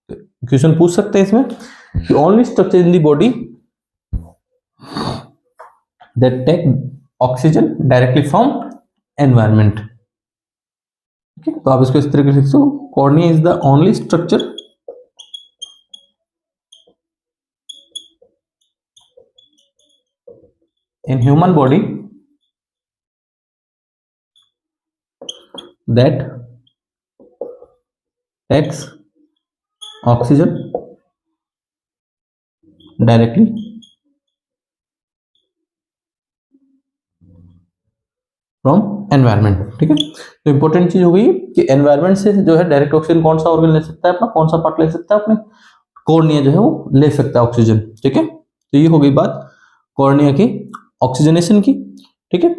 क्वेश्चन पूछ सकते हैं इसमें कि only structure in the body that take oxygen directly from environment। okay? तो आप इसको इस तरीके से लिख सकते हो, cornea is the only structure in human body that takes oxygen directly from environment. ठीक है, तो इंपॉर्टेंट चीज हो गई कि एनवायरमेंट से जो है डायरेक्ट ऑक्सीजन कौन सा ऑर्गन ले सकता है, अपना कौन सा पार्ट ले सकता है, अपने कॉर्निया जो है वो ले सकता है ऑक्सीजन। ठीक है, तो ये हो गई बात कॉर्निया की ऑक्सीजनेशन की। ठीक है,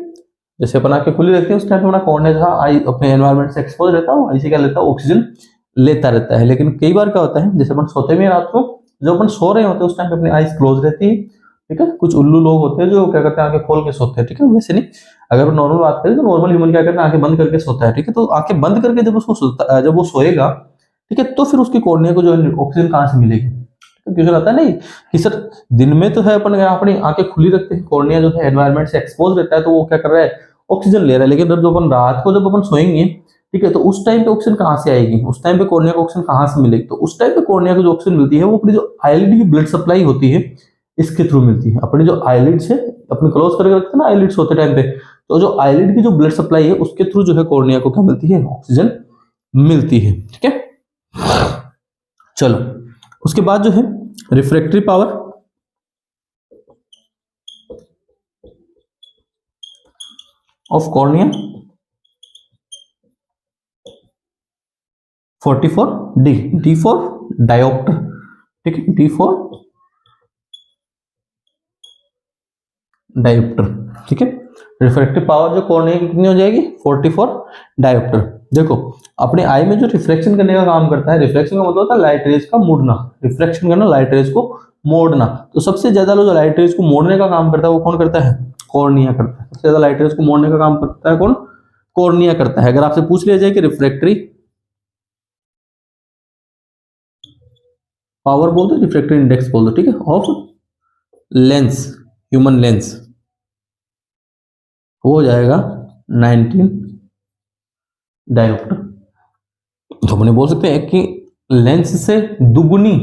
जैसे अपन आंखें खुली रहती है उस टाइम पे अपना कॉर्निया जहाँ आई अपने एनवायरमेंट से एक्सपोज रहता है, आई से क्या लेता है, ऑक्सीजन लेता रहता है। लेकिन कई बार क्या होता है, जैसे अपन सोते में रात को जब अपन सो रहे होते हैं उस टाइम पे अपनी आईज क्लोज रहती है। ठीक है, कुछ उल्लू लोग होते हैं जो क्या करते हैं, आंखें खोल के सोते हैं। ठीक है, वैसे नहीं, अगर नॉर्मल बात करें तो नॉर्मल ह्यूमन क्या करता है, आंखें बंद करके सोता है। ठीक है, तो आंखें बंद करके जब वो सोएगा, ठीक है, तो फिर उसकी कॉर्निया को जो है ऑक्सीजन कहां से मिलेगी। क्वेश्चन आता है नहीं कि सर दिन में तो है अपन अपनी आंखें खुली रखते हैं, कॉर्निया जो है एनवायरमेंट से एक्सपोज रहता है तो वो क्या कर रहा है, ऑक्सीजन ले रहा है। लेकिन जब अपन रात को जब अपन सोएंगे, ठीक है, तो उस टाइम पे ऑक्सीजन कहां से आएगी, उस टाइम पे कॉर्निया को ऑक्सीजन कहां से मिलेगी, तो उस टाइम पे कॉर्निया को जो ऑक्सीजन मिलती है वो अपनी जो आईलिड की ब्लड सप्लाई होती है इसके थ्रू मिलती है। अपनी जो आईलिड्स है अपने क्लोज करके रखते हैं ना आईलिड्स होते टाइम पे, तो जो आईलिड की जो ब्लड सप्लाई है उसके थ्रू जो है कॉर्निया को क्या मिलती है, ऑक्सीजन मिलती है। ठीक है, चलो उसके बाद जो है refractory power of cornea 44D, D for dioptre. ठीक है, डी फॉर डायोप्टर। ठीक है, रिफ्रैक्टिव पावर जो कॉर्निया की कितनी हो जाएगी, 44 डायोप्टर। देखो अपने आई में जो रिफ्लेक्शन करने का काम करता है, रिफ्लेक्शन का मतलब होता है लाइट रेज का मोड़ना, रिफ्लेक्शन करना लाइट रेज को मोड़ना। तो सबसे ज्यादा जो लाइट रेज को मोड़ने का काम करता है वो कौन करता है, कॉर्निया करता है। सबसे ज्यादा लाइट रेज को मोड़ने का काम करता है कौन, कॉर्निया करता है। अगर आपसे पूछ लिया जाए कि रिफ्रैक्टरी पावर बोल दो, रिफ्रैक्टरी इंडेक्स बोल दो, ठीक है, ऑफ लेंस, ह्यूमन लेंस, हो जाएगा 19 डायोप्टर। तो अपने बोल सकते हैं कि लेंस से दुगुनी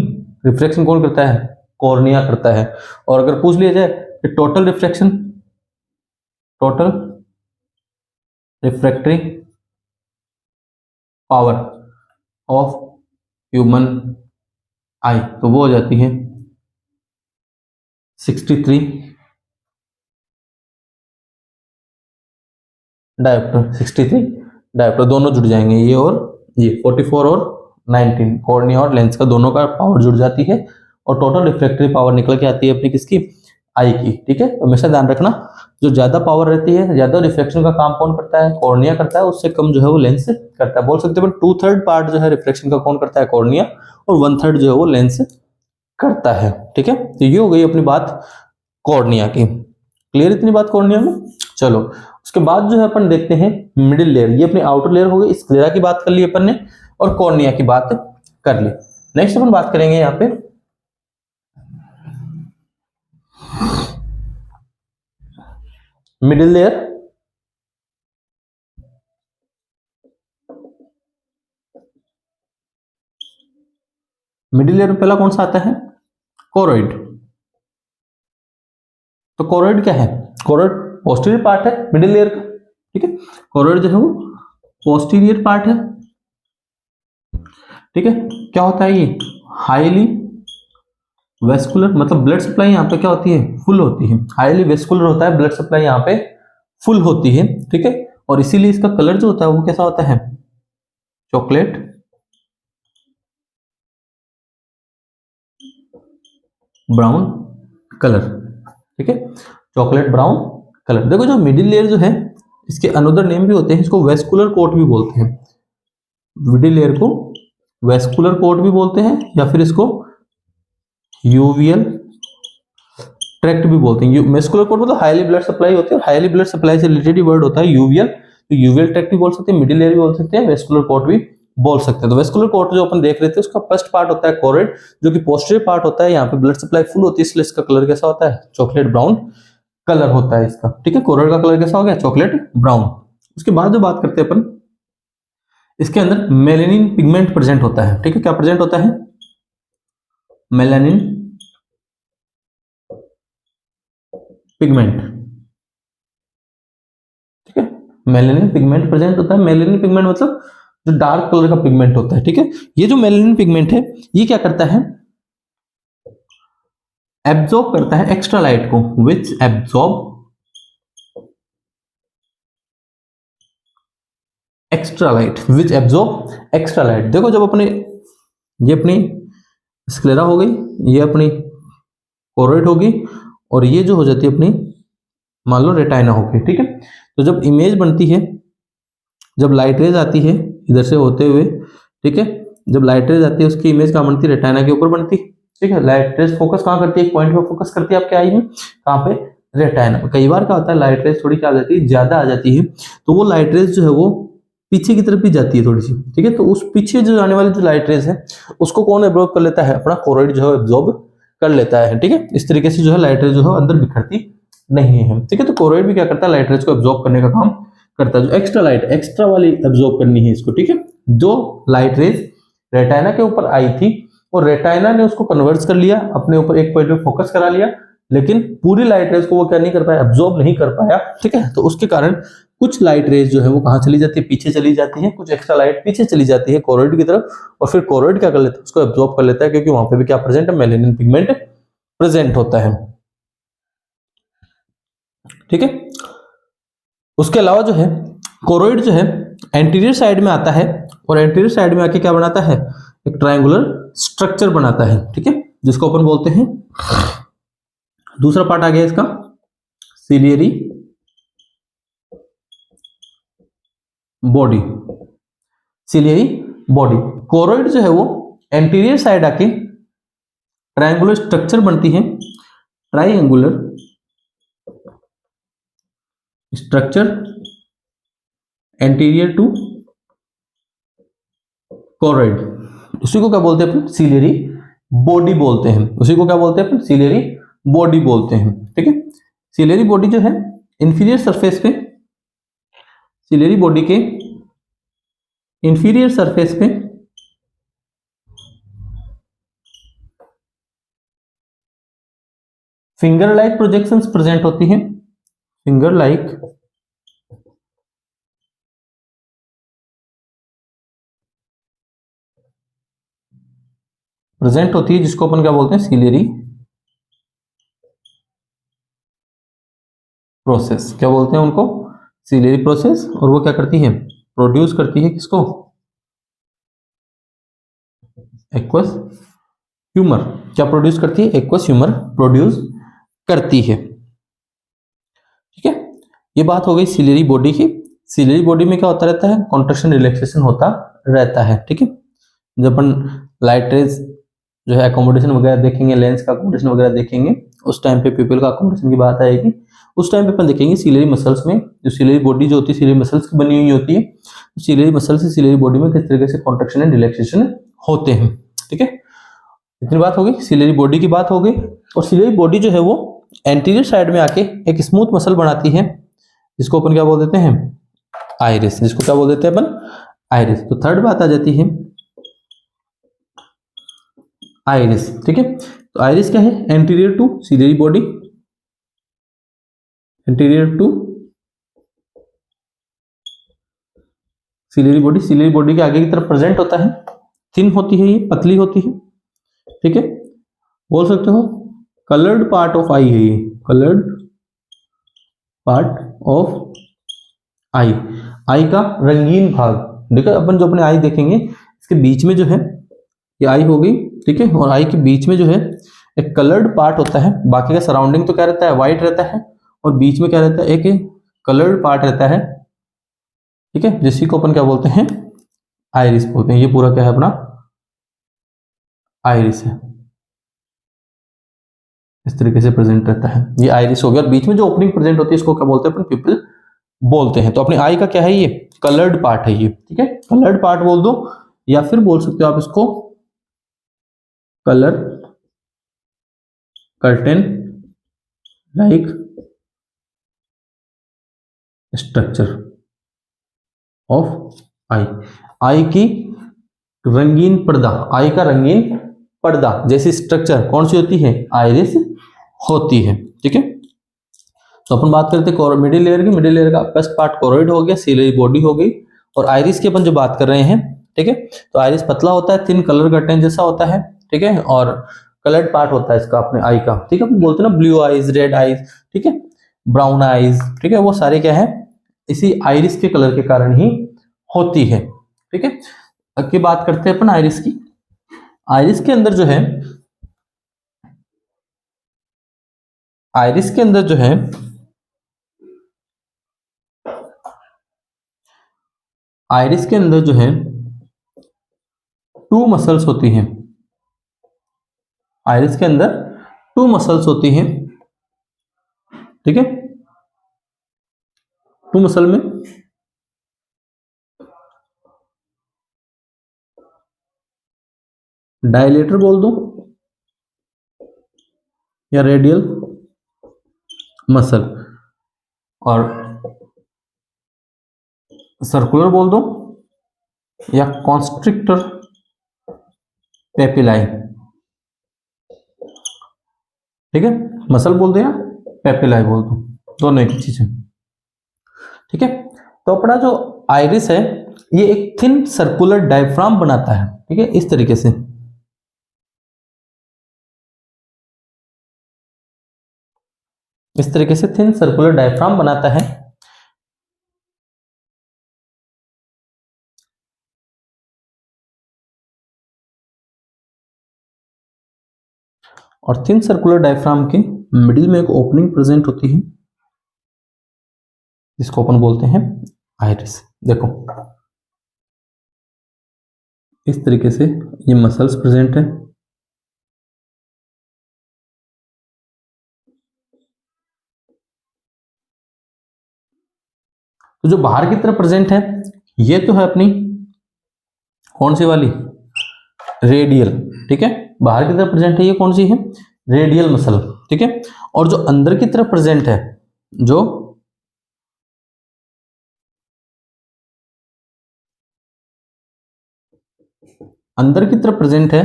रिफ्रैक्शन कौन करता है, कॉर्निया करता है। और अगर पूछ लिया जाए कि total refraction, total refractory power of human आई, तो वो हो जाती है 63 डायोप्टर। 63 डायोप्टर दोनों जुड़ जाएंगे, ये और ये 44 और 19, कॉर्निया और लेंस का दोनों का पावर जुड़ जाती है और टोटल रिफ्रैक्टरी पावर निकल के आती है अपनी किसकी, आई की, ठीक है। तो हमेशा ध्यान रखना, जो ज्यादा पावर रहती है, ज्यादा रिफ्रैक्शन का काम कौन करता है, कॉर्निया करता है, उससे कम जो है वो लेंस करता है। बोल सकते हैं 2/3 पार्ट जो है रिफ्रैक्शन का कौन करता है, कॉर्निया, और 1/3 जो है वो लेंस करता है, ठीक है। तो ये हो गई अपनी बात कॉर्निया की। क्लियर इतनी बात कॉर्निया में। चलो उसके बाद जो है अपन देखते हैं मिडिल लेयर, ये अपनी आउटर लेयर हो गई, स्क्लेरा की बात कर ली अपन ने और कॉर्निया की बात कर ली। नेक्स्ट अपन बात करेंगे यहाँ पे मिडिल लेयर। मिडिल लेयर में पहला कौन सा आता है, कोरोइड। तो कोरोइड क्या है, कोरोइड पोस्टीरियर पार्ट है मिडिल लेयर का, ठीक है। कोरोइड जो है वो पोस्टीरियर पार्ट है, ठीक है। क्या होता है ये, हाईली वेस्कुलर, मतलब ब्लड सप्लाई यहाँ पे क्या होती है, फुल होती है, हाईली वेस्कुलर होता है, ब्लड सप्लाई यहाँ पे फुल होती है, ठीक है। और इसीलिए इसका कलर जो होता है वो कैसा होता है, चॉकलेट ब्राउन कलर, ठीक है, चॉकलेट ब्राउन कलर। देखो जो मिडिल लेयर जो है इसके अनदर नेम भी होते हैं, इसको वेस्कुलर कोट भी बोलते हैं, मिडिल लेयर को वेस्कुलर कोट भी बोलते हैं या फिर इसको यूवियल ट्रैक्ट भी बोलते हैं। वेस्कुलर कोट मतलब हाईली ब्लड सप्लाई होती है, हाईली ब्लड सप्लाई से रिलेटेड ही वर्ड होता है यूवियल, तो यूवियल ट्रैक्ट भी बोल सकते हैं, मिडिल लेयर भी बोल सकते हैं, वेस्कुलर कोट भी बोल सकते हैं। तो वेस्कुलर कोट जो अपन देख रहे थे उसका फर्स्ट पार्ट होता है कोरोइड, जो कि पोस्टीरियर पार्ट होता है, यहाँ पे ब्लड सप्लाई फुल होती है, इसलिए इसका कलर कैसा होता है, चॉकलेट ब्राउन कलर होता है इसका, ठीक है। कोरोइड का कलर कैसा हो गया, चॉकलेट ब्राउन। उसके बाद जो बात करते हैं अपन, इसके अंदर मेलेनिन पिगमेंट प्रेजेंट होता है, ठीक है। क्या प्रेजेंट होता है, मेलानिन पिगमेंट, ठीक है। मेलेनिन पिगमेंट प्रेजेंट होता है, मेलेनिन पिगमेंट मतलब जो डार्क कलर का पिगमेंट होता है, ठीक है। ये जो मेलेनिन पिगमेंट है ये क्या करता है, एब्जॉर्ब करता है एक्स्ट्रा लाइट को, विच एब्जॉर्ब एक्स्ट्रा लाइट, विच एब्जॉर्ब एक्स्ट्रा लाइट। देखो जब अपने ये अपनी स्क्लेरा हो गई, ये अपनी कोरोइड होगी और ये जो हो जाती है अपनी मान लो रेटाइना होगी, ठीक है। तो जब इमेज बनती है, जब लाइट रेज आती है इधर से होते हुए, ठीक है, जब लाइट रेज आती है उसकी इमेज कहाँ बनती है, रेटाइना के ऊपर बनती है, ठीक है। लाइट रेज फोकस कहाँ करती है, एक पॉइंट पे फोकस करती है आपके आई में, कहाँ पे, रेटाइना। कई बार क्या होता है लाइट रेज थोड़ी क्या आ जाती है, ज्यादा आ जाती है, तो वो लाइट रेज जो है वो पीछे की तरफ भी जाती है थोड़ी सी, ठीक है। तो उस पीछे जो जाने वाली जो लाइट रेज है उसको कौन एब्जॉर्ब कर लेता है, अपना कोरोइड जो है एब्जॉर्ब कर लेता है, ठीक है। इस तरीके से जो है लाइट रेज जो है अंदर बिखरती नहीं है, ठीक है। तो कोरोइड भी क्या करता है, लाइट रेज को एब्जॉर्ब करने का काम करता है, जो एक्स्ट्रा लाइट एक्स्ट्रा वाली एब्जॉर्ब करनी है इसको, ठीक है। जो लाइट रेज रेटाइना के ऊपर आई थी और रेटाइना ने उसको कन्वर्ट कर लिया, अपने ऊपर एक पॉइंट पे फोकस करा लिया, लेकिन पूरी लाइट रेज को वो क्या नहीं कर पाया, एब्जॉर्ब नहीं कर पाया, ठीक है। तो उसके कारण कुछ लाइट रेज जो है वो कहाँ चली जाती है, पीछे चली जाती है, कुछ एक्स्ट्रा लाइट पीछे चली जाती है कोरोइड की तरफ, और फिर कोरोइड क्या कर लेता है, उसको एब्जॉर्ब कर लेता है, क्योंकि वहां पे भी क्या प्रेजेंट है, मेलेनिन पिगमेंट प्रेजेंट होता है, ठीक है। उसके अलावा जो है कोरोइड जो है एंटीरियर साइड में आता है और एंटीरियर साइड में आके क्या बनाता है, एक ट्रायंगुलर स्ट्रक्चर बनाता है, ठीक है, जिसको अपन बोलते हैं, दूसरा पार्ट आ गया इसका ciliary body, ciliary body. Choroid जो है वो एंटीरियर साइड आके ट्रायंगुलर स्ट्रक्चर बनती है, triangular structure anterior to choroid, उसी को क्या बोलते हैं अपन, सिलियरी बॉडी बोलते हैं, उसी को क्या बोलते हैं अपन, सिलियरी बॉडी बोलते हैं। ठीक है, सिलियरी बॉडी जो है इंफीरियर सरफेस पे, सिलियरी बॉडी के इंफीरियर सरफेस पे फिंगर लाइक प्रोजेक्शंस प्रेजेंट होती हैं, फिंगर लाइक प्रेजेंट होती है, जिसको अपन क्या बोलते हैं, सिलियरी प्रोसेस, क्या बोलते हैं उनको, सिलियरी प्रोसेस। और वो क्या करती है, प्रोड्यूस करती है किसको, एक्वस ह्यूमर, क्या प्रोड्यूस करती है, एक्वस ह्यूमर प्रोड्यूस करती है। ठीक है, ये बात हो गई सिलियरी बॉडी की। सिलियरी बॉडी में क्या होता रहता है, कॉन्ट्रैक्शन रिलैक्सेशन होता रहता है। ठीक है, जब अपन लाइट रेज जो है अकोमोडेशन वगैरह देखेंगे, लेंस का अकोमोडेशन वगैरह देखेंगे, उस टाइम पे पीपल का अकोमोडेशन की बात आएगी, उस टाइम पे अपन देखेंगे सिलियरी मसल्स में, जो सिलियरी बॉडी जो होती है सिलियरी मसल्स की बनी हुई होती है, सिलियरी मसल से सिलियरी बॉडी में किस तरीके से कॉन्ट्रैक्शन एंड रिलैक्सेशन होते हैं। ठीक है, इतनी बात हो गई, सिलियरी बॉडी की बात हो गई। और सिलियरी बॉडी जो है वो एंटीरियर साइड में आके एक स्मूथ मसल बनाती है, जिसको अपन क्या बोल देते हैं, आइरिस, जिसको क्या बोल देते हैं अपन, आइरिस। तो थर्ड बात आ जाती है आइरिस। ठीक है, तो आइरिस क्या है, anterior to ciliary body, anterior to ciliary body, ciliary body के आगे की तरफ प्रेजेंट होता है, थिन होती है, ये पतली होती है। ठीक है, बोल सकते हो कलर्ड पार्ट ऑफ आई है ये, कलर्ड पार्ट ऑफ आई, आई का रंगीन भाग। देखो अपन जो अपने आई देखेंगे, इसके बीच में जो है ये आई हो गई। ठीक है, और आई के बीच में जो है एक कलर्ड पार्ट होता है, बाकी का सराउंडिंग तो क्या रहता है, व्हाइट रहता है, और बीच में क्या रहता है, एक कलर्ड पार्ट रहता है। ठीक है, जिसी को अपन क्या बोलते हैं, आइरिस बोलते हैं। ये पूरा क्या है अपना, आइरिस है, इस तरीके से प्रेजेंट रहता है, ये आइरिस हो गया। और बीच में जो ओपनिंग प्रेजेंट होती है, इसको क्या बोलते हैं अपन, पिपल बोलते हैं। तो अपनी आई का क्या है, ये कलर्ड पार्ट है ये। ठीक है, कलर्ड पार्ट बोल दो, या फिर बोल सकते हो आप इसको colour curtain like structure of eye, eye की रंगीन पर्दा, आई का रंगीन पर्दा जैसी स्ट्रक्चर कौन सी होती है, आइरिस होती है। ठीक है, तो अपन बात करते हैं मिडिल लेयर की। मिडिल लेयर का फर्स्ट पार्ट कोरोइड हो गया, सिलियरी बॉडी हो गई, और आइरिस की अपन जो बात कर रहे हैं। ठीक है, तो आइरिस पतला होता है, थिन कलर कर्टेन जैसा होता है। ठीक है, और कलर्ड पार्ट होता है इसका अपने आई का। ठीक है, अपन बोलते हैं ना ब्लू आईज, रेड आईज, ठीक है, ब्राउन आईज, ठीक है, वो सारे क्या है, इसी आइरिस के कलर के कारण ही होती है। ठीक है, अब की बात करते हैं अपन आइरिस की। आइरिस के अंदर जो है, आइरिस के अंदर जो है आइरिस के अंदर जो है टू मसल्स होती हैं, आइरिस के अंदर टू मसल्स होती हैं। ठीक है, टू मसल में डायलेटर बोल दो या रेडियल मसल, और सर्कुलर बोल दो या कॉन्स्ट्रिक्टर पेपिलाई। ठीक है, मसल बोल दो या पेपिलाई बोल दो, दोनों एक ही चीज है। ठीक है, तो अपना जो आइरिस है ये एक थिन सर्कुलर डायफ्राम बनाता है। ठीक है, इस तरीके से, इस तरीके से थिन सर्कुलर डायफ्राम बनाता है। और थिन सर्कुलर डायफ्राम के मिडिल में एक ओपनिंग प्रेजेंट होती है, जिसको अपन बोलते हैं आइरिस। देखो इस तरीके से ये मसल्स प्रेजेंट है, तो जो बाहर की तरफ प्रेजेंट है ये तो है अपनी कौन सी वाली, रेडियल, ठीक है, बाहर की तरफ प्रेजेंट है ये कौन सी है, रेडियल मसल, ठीक है। और जो अंदर की तरफ प्रेजेंट है, जो अंदर की तरफ प्रेजेंट है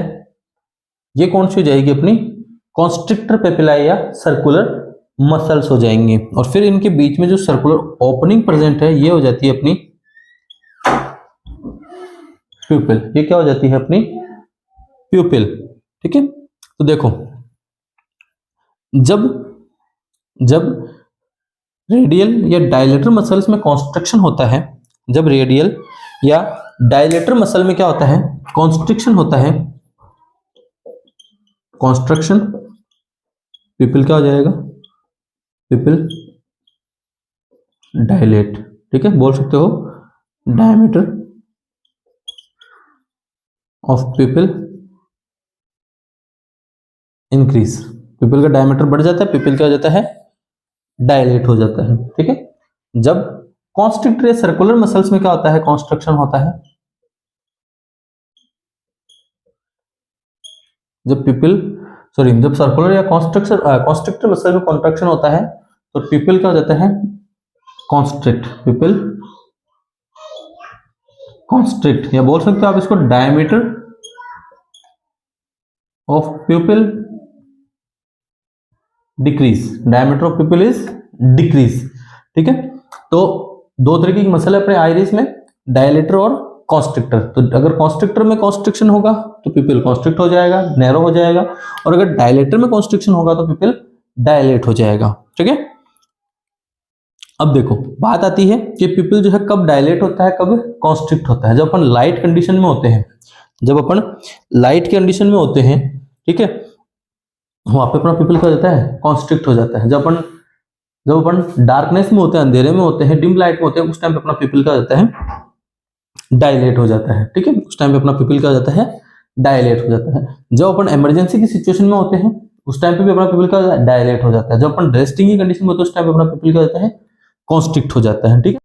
ये कौन सी हो जाएगी अपनी, कॉन्स्ट्रिक्टर पेपिलाई या सर्कुलर मसल्स हो जाएंगी। और फिर इनके बीच में जो सर्कुलर ओपनिंग प्रेजेंट है ये हो जाती है अपनी प्यूपिल, ये क्या हो जाती है अपनी प्यूपिल, ठीक है। तो देखो जब जब रेडियल या डायलेटर मसल्स में कॉन्स्ट्रिक्शन होता है, जब रेडियल या डायलेटर मसल में क्या होता है, कॉन्स्ट्रिक्शन होता है, कॉन्स्ट्रक्शन, प्यूपिल क्या हो जाएगा, प्यूपिल डायलेट, ठीक है, बोल सकते हो डायमीटर ऑफ प्यूपिल इंक्रीज, प्यूपिल का डायमीटर बढ़ जाता है, प्यूपिल क्या हो जाता है, डायलेट हो जाता है, ठीक है। जब कॉन्स्ट्रिक्टर या सर्कुलर मसल्स में क्या होता है, कॉन्स्ट्रक्शन होता है, जब प्यूपिल जब सर्कुलर या कॉन्स्ट्रिक्टर मसल में कॉन्ट्रैक्शन होता है तो प्यूपिल क्या हो जाता है, कॉन्स्ट्रिक्ट, प्यूपिल कॉन्स्ट्रिक्ट, या बोल सकते हो आप इसको diameter of प्यूपिल decrease, diameter of प्यूपिल is decrease, ठीक है। तो दो तरीके की मसल है अपने आइरिस में, डायलेटर और कॉन्स्ट्रिक्टर। तो अगर कॉन्स्ट्रिक्टर में कॉन्स्ट्रिक्शन होगा तो प्यूपिल कॉन्स्ट्रिक्ट हो जाएगा, नैरो हो जाएगा, और अगर डायलेटर में कॉन्स्ट्रिक्शन होगा तो प्यूपिल डायलेट हो जाएगा, ठीक है। अब देखो बात आती है कि प्यूपिल जो है कब डायलेट होता है, कब कॉन्स्ट्रिक्ट होता है। जब अपन लाइट कंडीशन में होते हैं, जब अपन लाइट कंडीशन में होते हैं, ठीक है, वहां पे अपना प्यूपिल क्या हो जाता है, कॉन्स्ट्रिक्ट हो जाता है। जब अपन डार्कनेस में होते हैं, अंधेरे में होते हैं, डिम लाइट में होते हैं, उस टाइम पे अपना प्यूपिल क्या हो जाता है, डायलेट हो जाता है, ठीक है। उस टाइम पे अपना प्यूपिल क्या हो जाता है, डायलेट हो जाता है। जब अपन इमरजेंसी की सिचुएशन में होते हैं उस टाइम पे भी अपना प्यूपिल क्या हो जाता है, डायलेट हो जाता है। जब अपन रेस्टिंग की कंडीशन में होते हैं उस टाइम पे अपना प्यूपिल क्या हो जाता है, कॉन्स्ट्रिक्ट हो जाता है, ठीक है।